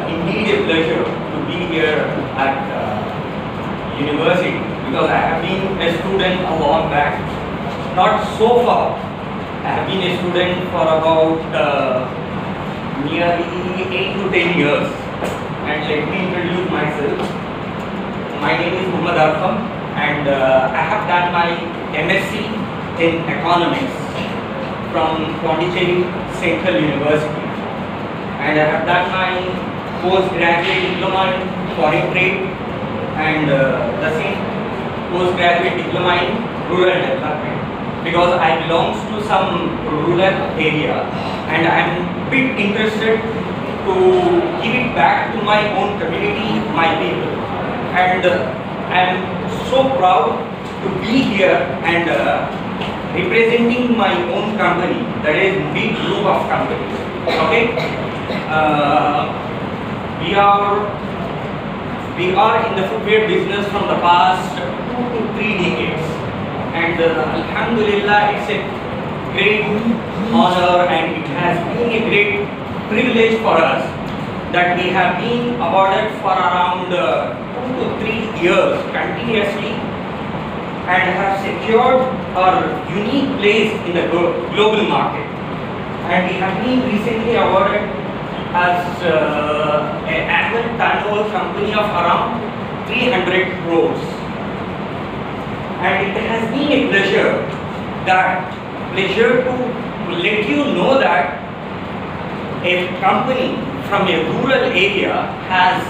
indeed a pleasure to be here at university because I have been a student a long back, not so far. I have been a student for about nearly 8 to 10 years. And let me introduce myself. My name is Mohib and I have done my MSc in economics from Pondicherry Central University. And I have done my postgraduate diploma in foreign trade and the same postgraduate diploma in rural development because I belong to some rural area and I am a bit interested to give it back to my own community, my people. And I am so proud to be here and representing my own company, that is big group of companies. Okay. We are in the footwear business from the past 2 to 3 decades, and Alhamdulillah, it's a great honor and it has been a great privilege for us that we have been awarded for around 2 to 3 years continuously and have secured our unique place in the global market. And we have been recently awarded as an annual turnover company of around 300 crores. And it has been a pleasure to let you know that a company from a rural area has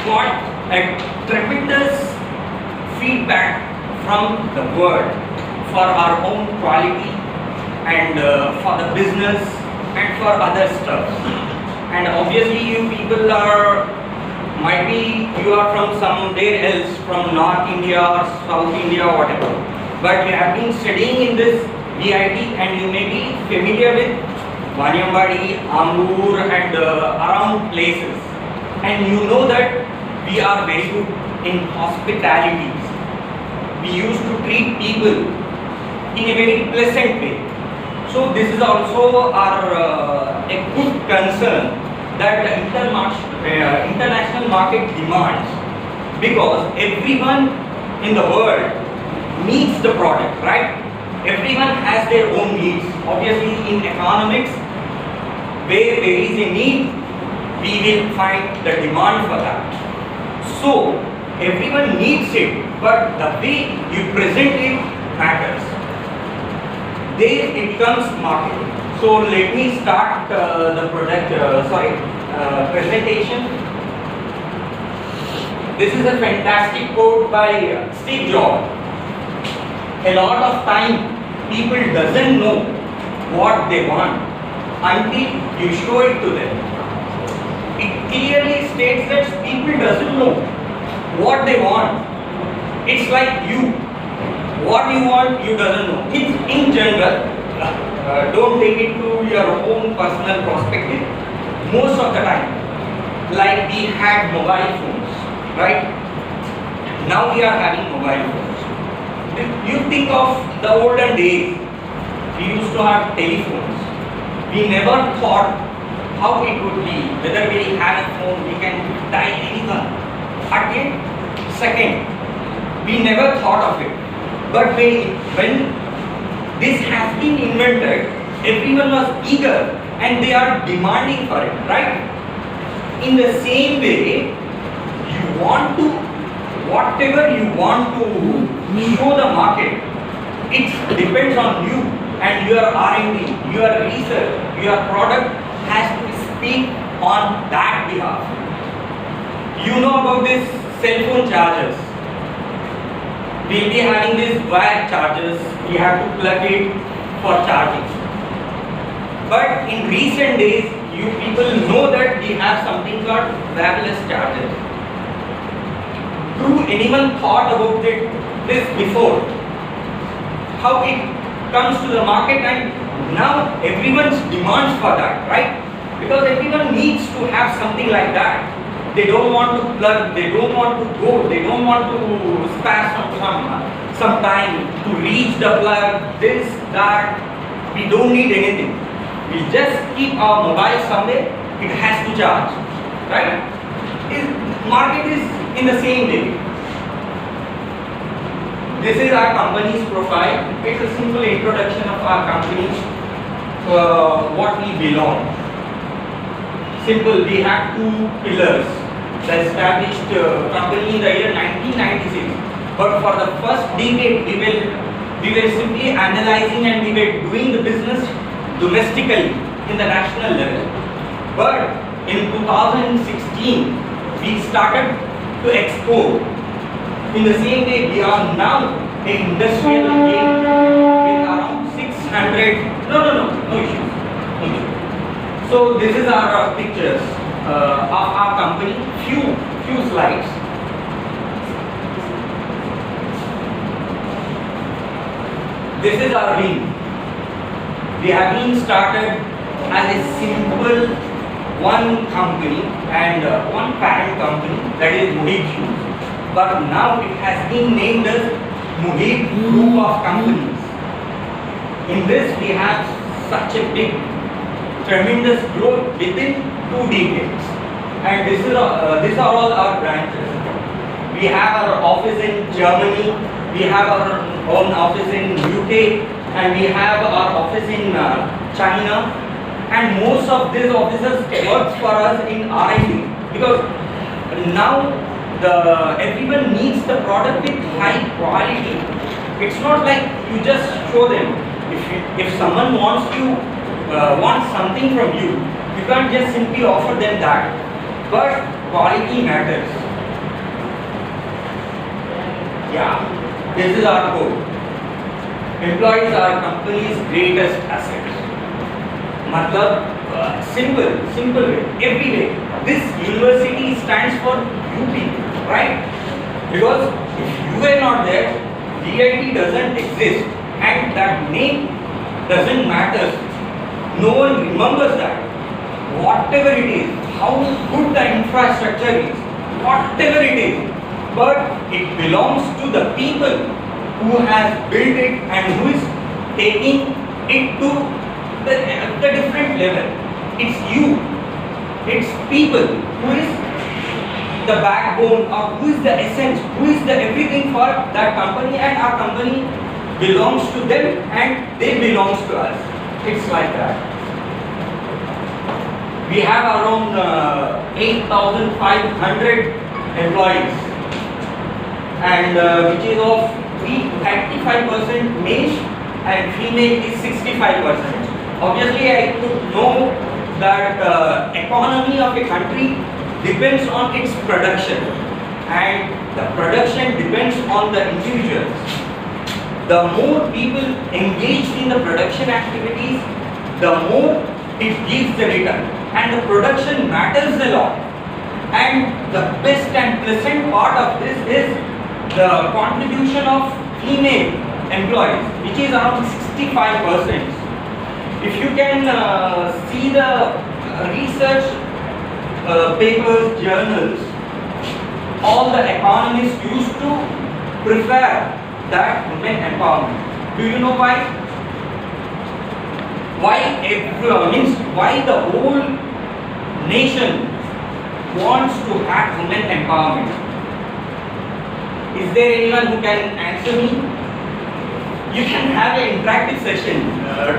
got a tremendous feedback from the world for our own quality and for the business and for other stuff. And obviously you people might be from somewhere else, from North India or South India or whatever. But you have been studying in this VIT and you may be familiar with Ambur and around places. And you know that we are very good in hospitality. We used to treat people in a very pleasant way. So this is also a good concern that the international market demands, because everyone in the world needs the product, right? Everyone has their own needs. Obviously in economics, where there is a need, we will find the demand for that. So everyone needs it, but the way you present it matters. There it comes marketing. So let me start the presentation. This is a fantastic quote by Steve Jobs. A lot of time people doesn't know what they want until you show it to them. It clearly states that people doesn't know what they want. It's like you. What you want, you doesn't know. It's in general. Don't take it to your own personal perspective. Most of the time, like we had mobile phones, right? Now we are having mobile phones. You think of the olden days, we used to have telephones. We never thought how it would be, whether we have a phone, we can dial anyone. At a second, we never thought of it. But when this has been invented, everyone was eager and they are demanding for it, right? In the same way, you want to, whatever you want to show the market, it depends on you and your R&D, your research, your product has to speak on that behalf. You know about this cell phone chargers. We'll be having these wire chargers, we have to plug it for charging. But in recent days, you people know that we have something called wireless chargers. Do anyone thought about this before? How it comes to the market and now everyone's demands for that, right? Because everyone needs to have something like that. They don't want to plug, they don't want to go, they don't want to spare some time to reach the plug, this, that. We don't need anything. We just keep our mobile somewhere, it has to charge. right? Market is in the same way. This is our company's profile. It's a simple introduction of our company, what we belong. Simple, we have two pillars. The established company in the year 1996. But for the first decade, we were simply analyzing and we were doing the business domestically in the national level. But in 2016, we started to export. In the same way, we are now an industrial chain with around 600. No issues. So this is our pictures of our company. Few slides. This is our wing. We have been started as a simple one company and one parent company, that is Mohib. But now it has been named as Mohib Group of Companies. In this we have such a big, tremendous growth within 2 decades. And these are all our branches. We have our office in Germany, we have our own office in UK, and we have our office in China. And most of these offices works for us in R&D, because now everyone needs the product with high quality. It's not like you just show them. If someone wants something from you, you can't just simply offer them that. But quality matters. Yeah, this is our code. Employees are company's greatest asset. Matlab, simple way, every way. This university stands for you people, right? Because if you were not there, VIT doesn't exist, and that name doesn't matter. No one remembers that. Whatever it is, how good the infrastructure is, whatever it is, but it belongs to the people who has built it and who is taking it to the different level. It's you, it's people who is the backbone, or who is the essence, who is the everything for that company, and our company belongs to them and they belongs to us. It's like that. We have around 8,500 employees, and which is of 35% male and female is 65%. Obviously, I could know that economy of a country depends on its production, and the production depends on the individuals. The more people engaged in the production activities, the more it gives the return, and the production matters a lot. And the best and pleasant part of this is the contribution of female employees, which is around 65%. If you can see the research papers, journals, all the economists used to prefer that women empowerment. Do you know why? Why the whole nation wants to have women empowerment? Is there anyone who can answer me? You can have an interactive session.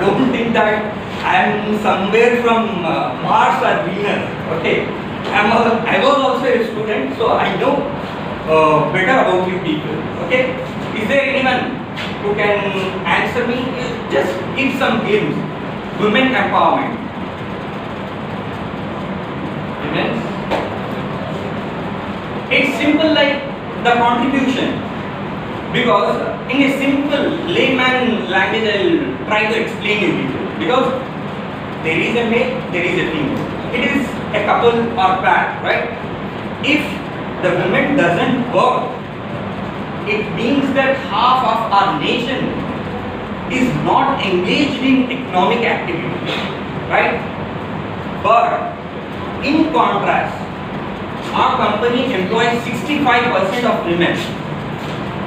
Don't think that I am somewhere from Mars or Venus. Okay, I was also a student, so I know better about you people. Okay, is there anyone who can answer me? Just give some hints. Women empowerment. Women. It's simple like the contribution. Because in a simple layman language, I will try to explain you people. Because there is a male, there is a female. It is a couple or pair, right? If the women doesn't work, it means that half of our nation is not engaged in economic activity, right? But in contrast, our company employs 65% of women.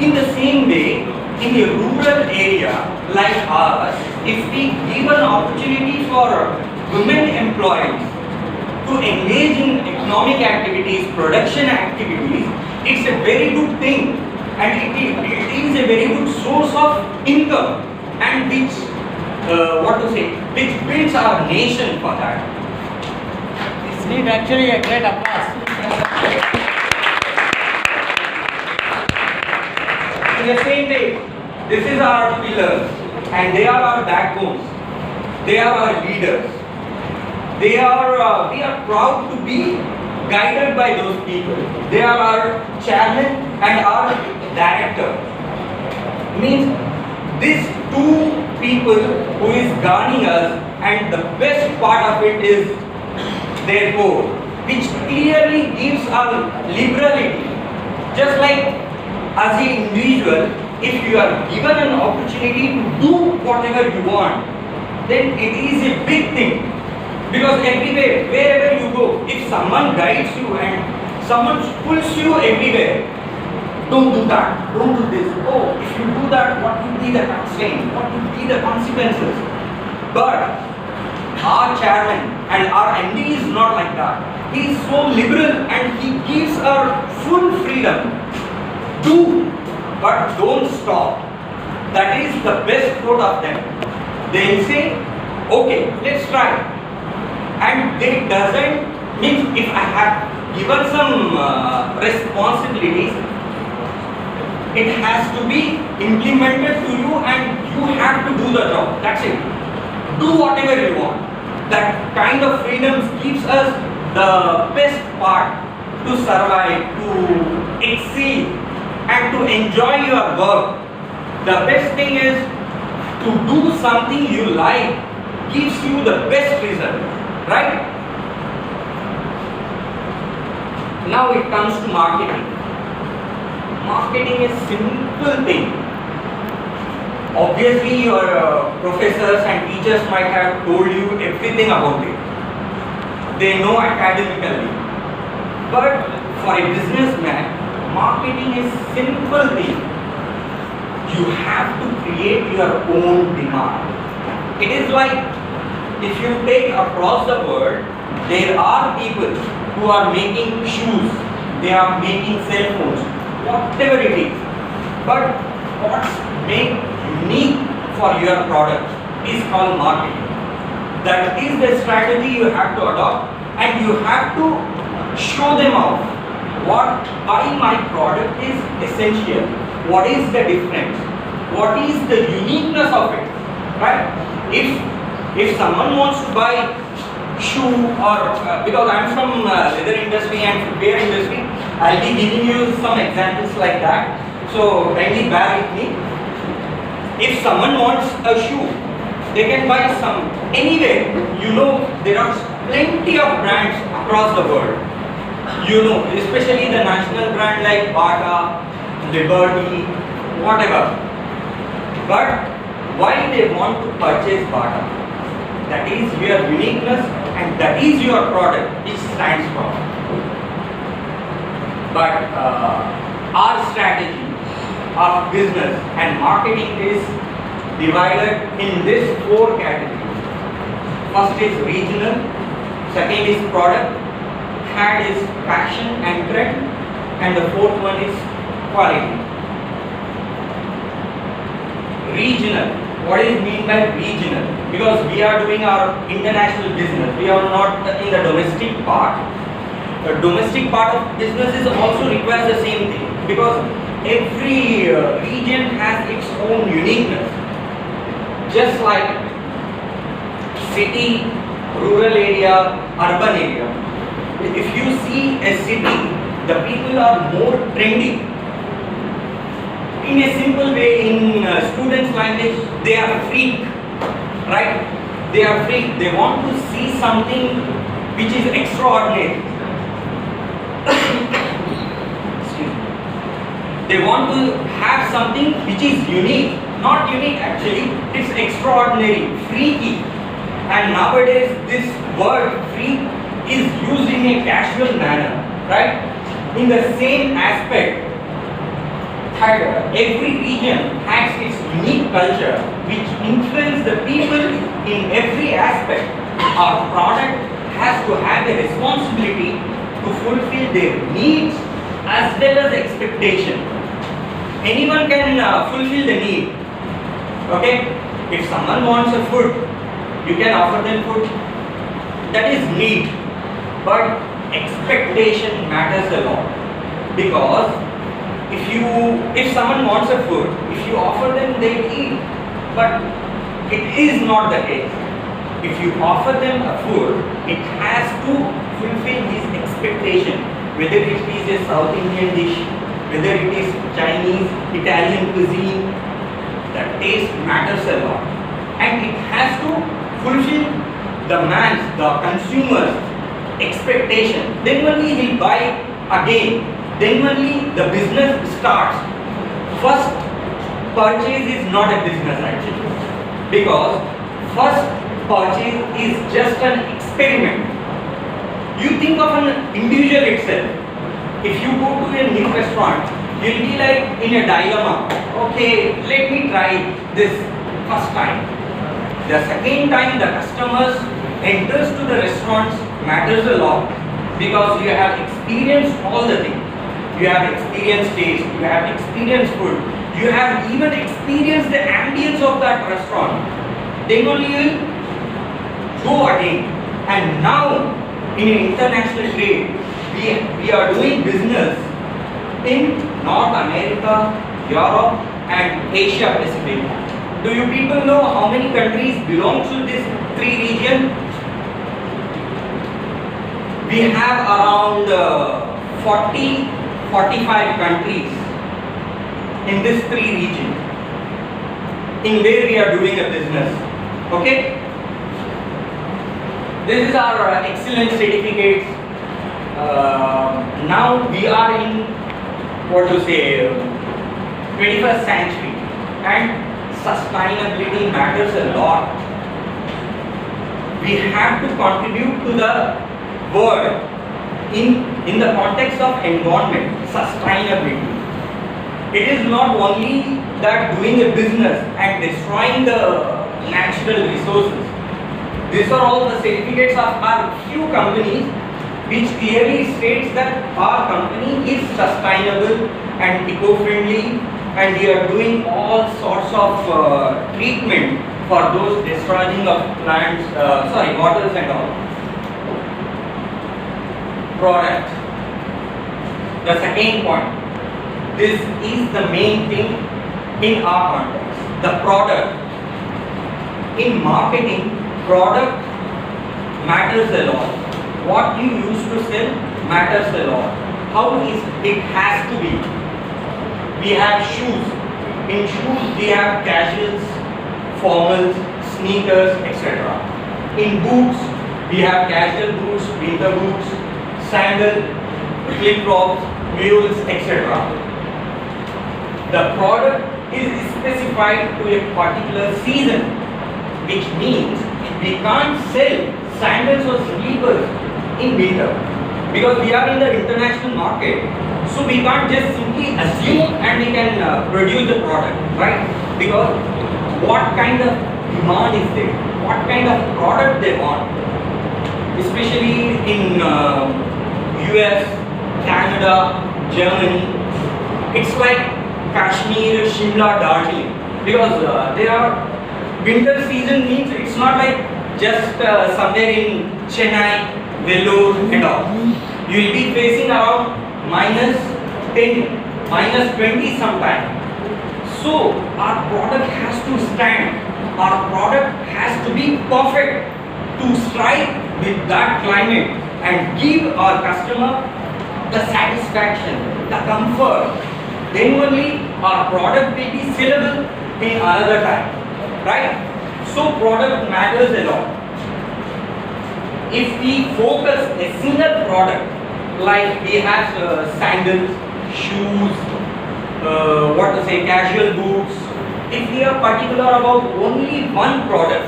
In the same way, in a rural area like ours, if we give an opportunity for women employees to engage in economic economic activities, production activities, it's a very good thing, and it is a very good source of income, and which which builds our nation for that. This need actually a great applause. In the same way, this is our pillars, and they are our backbones. They are our leaders. We are proud to be guided by those people. They are our chairman and our director. Means these two people who is guiding us, and the best part of it is their code, which clearly gives our liberality. Just like as an individual, if you are given an opportunity to do whatever you want, then it is a big thing. Because everywhere, wherever you go, if someone guides you and someone pulls you everywhere, don't do that, don't do this. Oh, if you do that, what will be the constraint? What will be the consequences? But our chairman and our MD is not like that. He is so liberal and he gives our full freedom. Do, but don't stop. That is the best quote of them. They will say, okay, let's try. And they doesn't mean if I have given some responsibilities, it has to be implemented to you and you have to do the job. That's it. Do whatever you want. That kind of freedom gives us the best part to survive, to exceed, and to enjoy your work. The best thing is to do something you like gives you the best result. Right? Now it comes to marketing. Marketing is simple thing. Obviously your professors and teachers might have told you everything about it. They know academically. But for a businessman, marketing is simple thing. You have to create your own demand. It is like, if you take across the world, there are people who are making shoes, they are making cell phones, whatever it is. But what's made unique for your product is called marketing. That is the strategy you have to adopt, and you have to show them off why my product is essential, what is the difference, what is the uniqueness of it, right? If someone wants to buy shoe or because I'm from leather industry and footwear industry, I'll be giving you some examples like that. So kindly bear with me. If someone wants a shoe, they can buy some anywhere. You know, there are plenty of brands across the world. You know, especially the national brand like Bata, Liberty, whatever. But why they want to purchase Bata? That is your uniqueness and that is your product which stands for. But our strategy of business and marketing is divided in these four categories. First is regional, second is product, third is fashion and trend, and the fourth one is quality. Regional. What is mean by regional? Because we are doing our international business, we are not in the domestic part. The domestic part of business is also requires the same thing, because every region has its own uniqueness. Just like city, rural area, urban area. If you see a city, the people are more trendy. In a simple way, in students' language, they are freak, right? They are freak. They want to see something which is extraordinary. Excuse me. They want to have something which is unique. Not unique actually, it's extraordinary, freaky. And nowadays, this word freak is used in a casual manner, right? In the same aspect, every region has its unique culture which influences the people in every aspect. Our product has to have a responsibility to fulfill their needs as well as expectation. Anyone can fulfill the need. Okay? If someone wants a food, you can offer them food. That is need. But expectation matters a lot. Because if someone wants a food, if you offer them, they eat. But it is not the case. If you offer them a food, it has to fulfill his expectation. Whether it is a South Indian dish, whether it is Chinese, Italian cuisine, the taste matters a lot. And it has to fulfill the man's, the consumer's expectation. Then only he'll buy again. Then only the business starts. First purchase is not a business actually. Because first purchase is just an experiment. You think of an individual itself. If you go to a new restaurant, you'll be like in a dilemma. Okay, let me try this first time. The second time the customers enters to the restaurants matters a lot because you have experienced all the things. You have experienced taste, you have experienced food, you have even experienced the ambience of that restaurant. Then only you will go again. And now in international trade, we are doing business in North America, Europe and Asia Pacific. Do you people know how many countries belong to this three regions? We have around 45 countries in this three regions in where we are doing a business. Okay? This is our excellence certificates. Now we are in 21st century and sustainability matters a lot. We have to contribute to the world in the context of environment, sustainability. It is not only that doing a business and destroying the natural resources. These are all the certificates of our few companies which clearly states that our company is sustainable and eco-friendly and we are doing all sorts of treatment for those destroying of plants, waters and all. Product. The second point. This is the main thing in our context. The product. In marketing, product matters a lot. What you use to sell matters a lot. How is it has to be. We have shoes. In shoes we have casuals, formals, sneakers, etc. In boots we have casual boots, winter boots, sandal, flip-flops, mules, etc. The product is specified to a particular season, which means we can't sell sandals or slippers in winter because we are in the international market. So we can't just simply assume and we can produce the product, right? Because what kind of demand is there? What kind of product they want? Especially in US, Canada, Germany, it's like Kashmir, Shimla, Darjeeling. Because there are winter season means it's not like just somewhere in Chennai, Vellore and all. You will be facing around -10, -20 sometime. So our product has to stand. Our product has to be perfect to strike with that climate and give our customer the satisfaction, the comfort. Then only our product will be sellable in another time, right? So product matters a lot. If we focus a single product, like we have sandals, shoes, casual boots. If we are particular about only one product,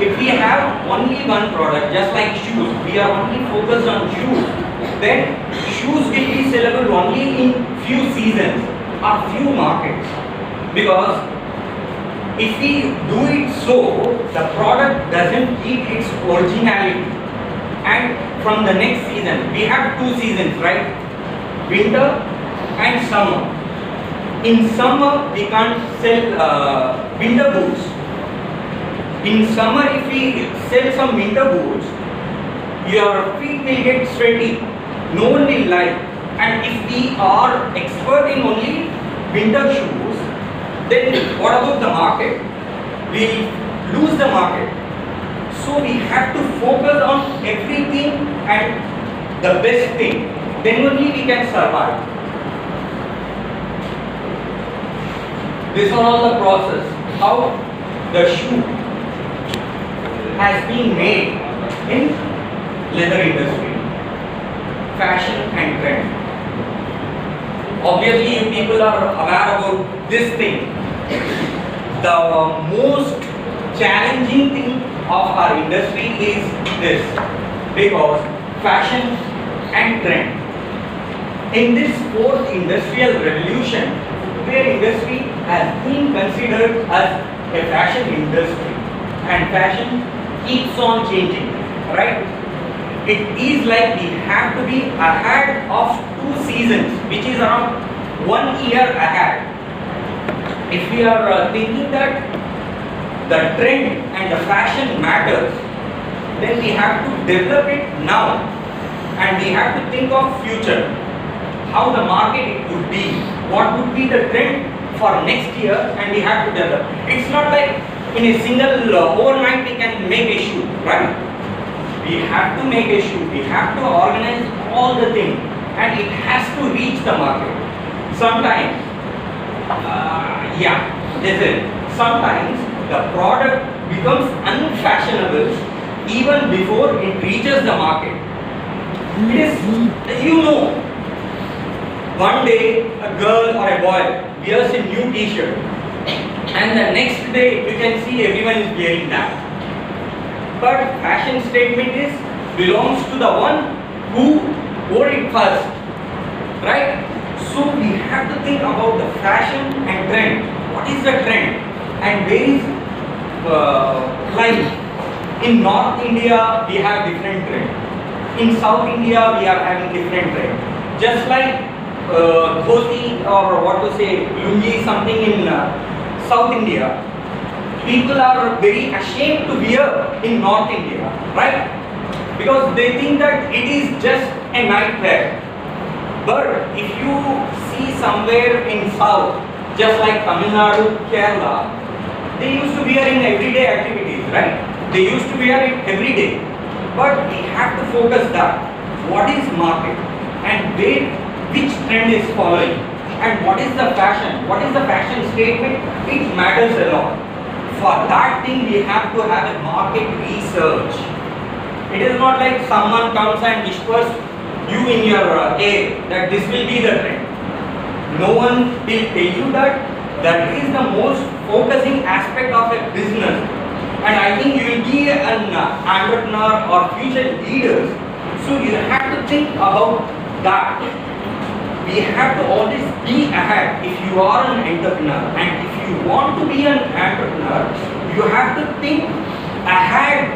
if we have only one product, just like shoes, we are only focused on shoes, then shoes will be sellable only in few seasons or few markets. Because if we do it so, the product doesn't keep its originality. from the next season. We have two seasons, right? Winter and summer. In summer, we can't sell winter boots. In summer, if we sell some winter boots, your feet will get sweaty. No one will like. And if we are expert in only winter shoes, then what about the market? We will lose the market. So we have to focus on everything and the best thing. Then only we can survive. This is all the process. How the shoe has been made in leather industry, fashion and trend. Obviously, you people are aware about this thing. The most challenging thing of our industry is this, because fashion and trend. In this fourth industrial revolution, where industry has been considered as a fashion industry, and fashion keeps on changing, right? It is like we have to be ahead of two seasons, which is around 1 year ahead. If we are thinking that the trend and the fashion matters, then we have to develop it now, and we have to think of future, how the market it would be, what would be the trend for next year, and we have to develop. It's not like in a single overnight we can make a shoe, right? We have to make a shoe, we have to organize all the things, and it has to reach the market. Sometimes, sometimes the product becomes unfashionable even before it reaches the market. It is, one day a girl or a boy wears a new t-shirt, and the next day you can see everyone is wearing that. But fashion statement belongs to the one who wore it first, right? So we have to think about the fashion and trend. What is the trend and where is like in North India we have different trend. In South India we are having different trend. Just like dhoti or what to say, lungi, something in South India, people are very ashamed to wear in North India, right? Because they think that it is just a nightwear. But if you see somewhere in South, just like Tamilnadu, Kerala, they used to wear in everyday activities, right? They used to wear it every day. But we have to focus that. What is market and which trend is following, and what is the fashion? What is the fashion statement? It matters a lot. For that thing we have to have a market research. It is not like someone comes and whispers you in your ear that this will be the trend. No one will tell you that. That is the most focusing aspect of a business. And I think you will be an entrepreneur or future leaders. So you have to think about that. We have to always be ahead if you are an entrepreneur, and if you want to be an entrepreneur, you have to think ahead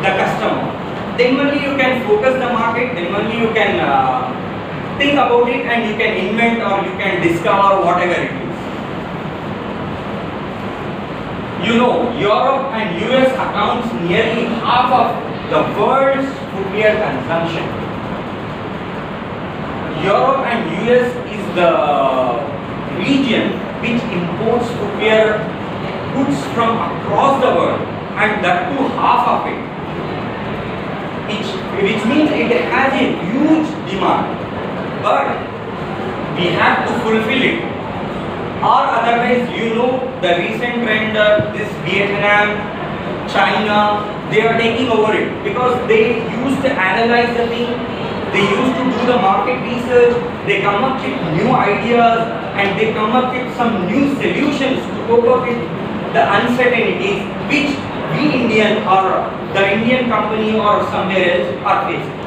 the customer. Then only you can focus the market, then only you can think about it, and you can invent or you can discover whatever it is. Europe and US accounts nearly half of the world's footwear consumption. Europe and US is the region which imports footwear goods from across the world, and that too half of it, which means it has a huge demand, but we have to fulfill it, or otherwise the recent trend, this Vietnam, China, they are taking over it because they used to analyze the thing. They used to do the market research, they come up with new ideas, and they come up with some new solutions to cope up with the uncertainties which we Indian or the Indian company or somewhere else are facing.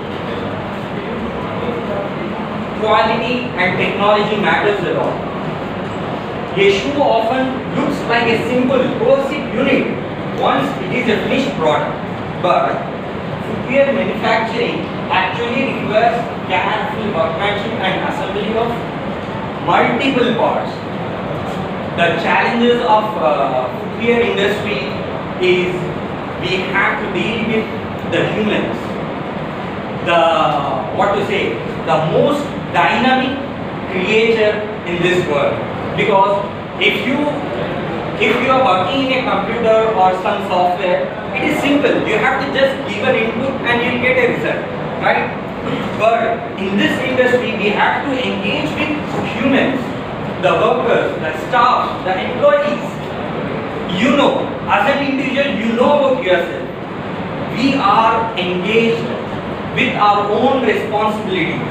Quality and technology matters a lot. A shoe often looks like a simple cohesive unit once it is a finished product, but footwear manufacturing actually requires careful workmanship and assembly of multiple parts. The challenges of footwear industry is we have to deal with the humans, the most dynamic creature in this world. Because if you are working in a computer or some software, it is simple. You have to just give an input and you will get a result, right? But in this industry, we have to engage with humans, the workers, the staff, the employees. You know, as an individual, you know about yourself. We are engaged with our own responsibilities.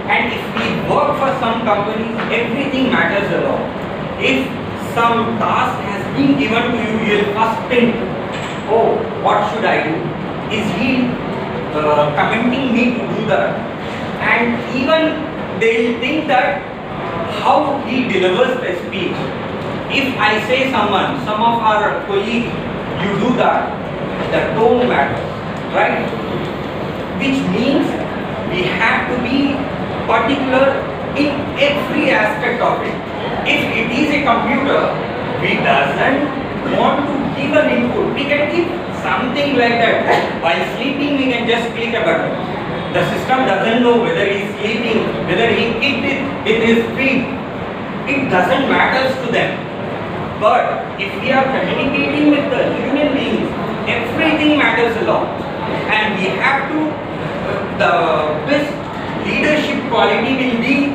And if we work for some company, everything matters a lot. If some task has been given to you, you will first think, oh, what should I do? Is he commenting me to do that? And even they will think that how he delivers the speech. If I say some of our colleagues, you do that, the tone matters, right? Which means we have to be particular in every aspect of it. If it is a computer, we doesn't want to give an input. We can give something like that. While sleeping, we can just click a button. The system doesn't know whether he is sleeping, whether he kicked it with his feet. It doesn't matter to them. But if we are communicating with the human beings, everything matters a lot. And we have to, the best leadership quality will be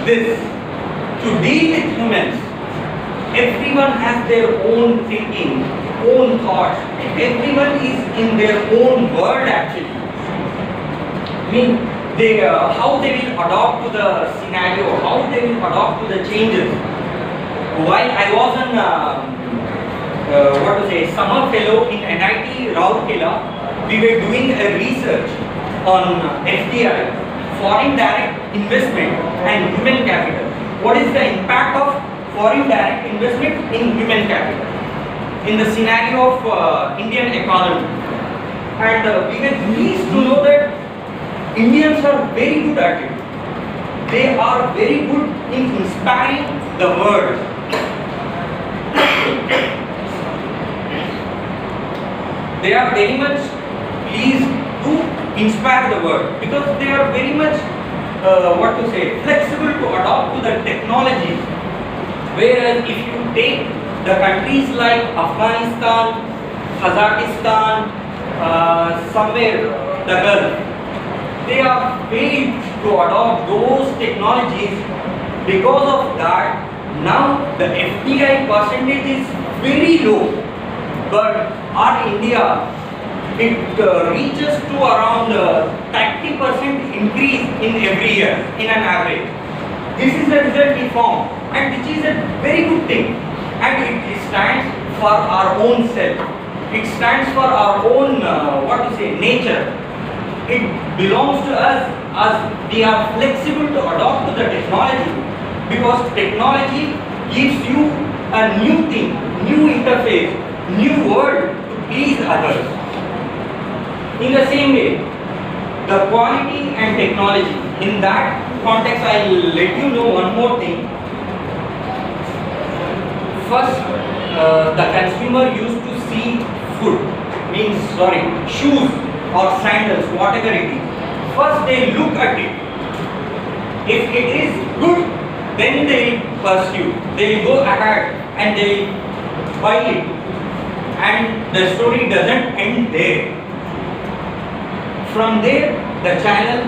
this, to deal with humans. Everyone has their own thinking, own thoughts. Everyone is in their own world actually. I mean, how they will adopt to the scenario, how they will adopt to the changes. While I was an summer fellow in NIT Rourkela, we were doing a research on FDI, foreign direct investment and human capital. What is the impact of foreign direct investment in human capital in the scenario of Indian economy? And we were pleased to know that Indians are very good at it. They are very good in inspiring the world. They are very much pleased to inspire the world because they are very much flexible to adopt to the technology. Whereas if you take the countries like Afghanistan, Kazakhstan, somewhere the Gulf, they are failed to adopt those technologies. Because of that, now the FDI percentage is very low. But our India, it reaches to around 30% increase in every year in an average. This is the result we found, and which is a very good thing. And it stands for our own self. It stands for our own nature. It belongs to us as we are flexible to adopt to the technology, because technology gives you a new thing, new interface, new world to please others. In the same way, the quality and technology. In that context, I will let you know one more thing. First, the consumer used to see shoes or sandals, whatever it is. First, they look at it. If it is good, then they will pursue. They will go ahead and they will buy it. And the story doesn't end there. From there, the channel,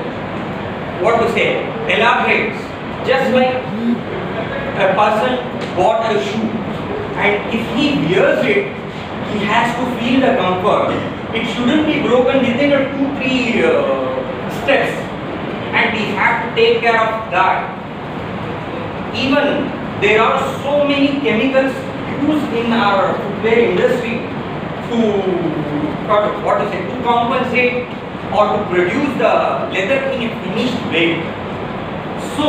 elaborates. Just like a person bought a shoe, and if he wears it, he has to feel the comfort. It shouldn't be broken within 2-3 steps, and we have to take care of that. Even there are so many chemicals used in our footwear industry to compensate or to produce the leather in a finished way. So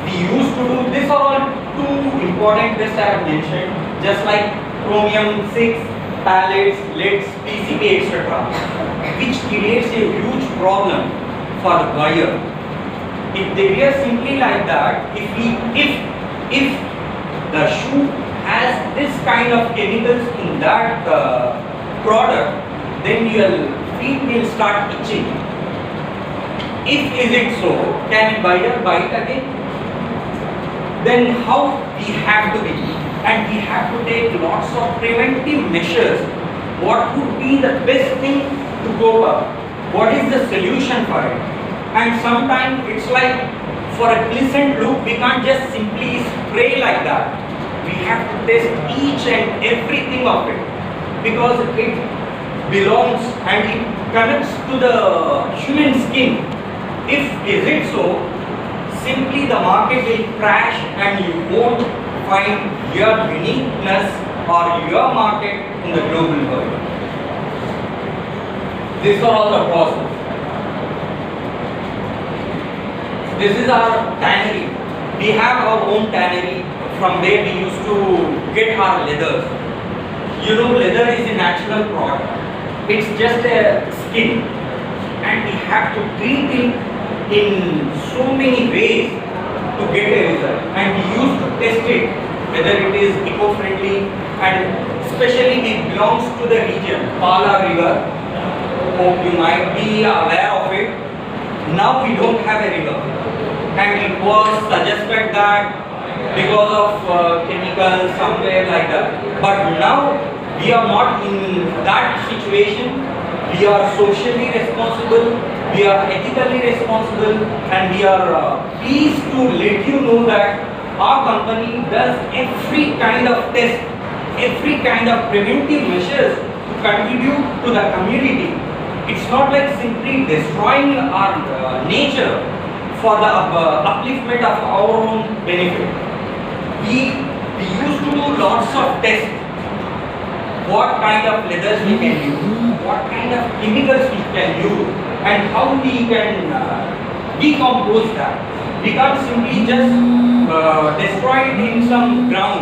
we used to do this. Are all two important tests I have mentioned, just like chromium 6, pallets, leads, PCB, etc. which creates a huge problem for the buyer. If they were simply like that, if the shoe has this kind of chemicals in that product, then your feet will start itching. If is it so, can a buyer buy it again? Then how we have to be, and we have to take lots of preventive measures. What would be the best thing to go up? What is the solution for it? And sometimes it's like, for a pleasant look, we can't just simply spray like that. We have to test each and everything of it, because it belongs and it connects to the human skin. If is it so, simply the market will crash and you won't find your uniqueness or your market in the global world. These are all the process. This is our tannery. We have our own tannery from where we used to get our leathers. You know, leather is a natural product. It's just a skin, and we have to treat it in so many ways to get a result. And we used to test it whether it is eco-friendly, and especially it belongs to the region Pala River. Hope you might be aware of it. Now we don't have a river, and it was suggested that because of chemicals somewhere like that. But now we are not in that situation. We are socially responsible, we are ethically responsible, and we are pleased to let you know that our company does every kind of test, every kind of preventive measures to contribute to the community. It's not like simply destroying our nature for the upliftment of our own benefit. We used to do lots of tests. What kind of leathers we can use, what kind of chemicals we can use, and how we can decompose that. We can't simply just destroy it in some ground.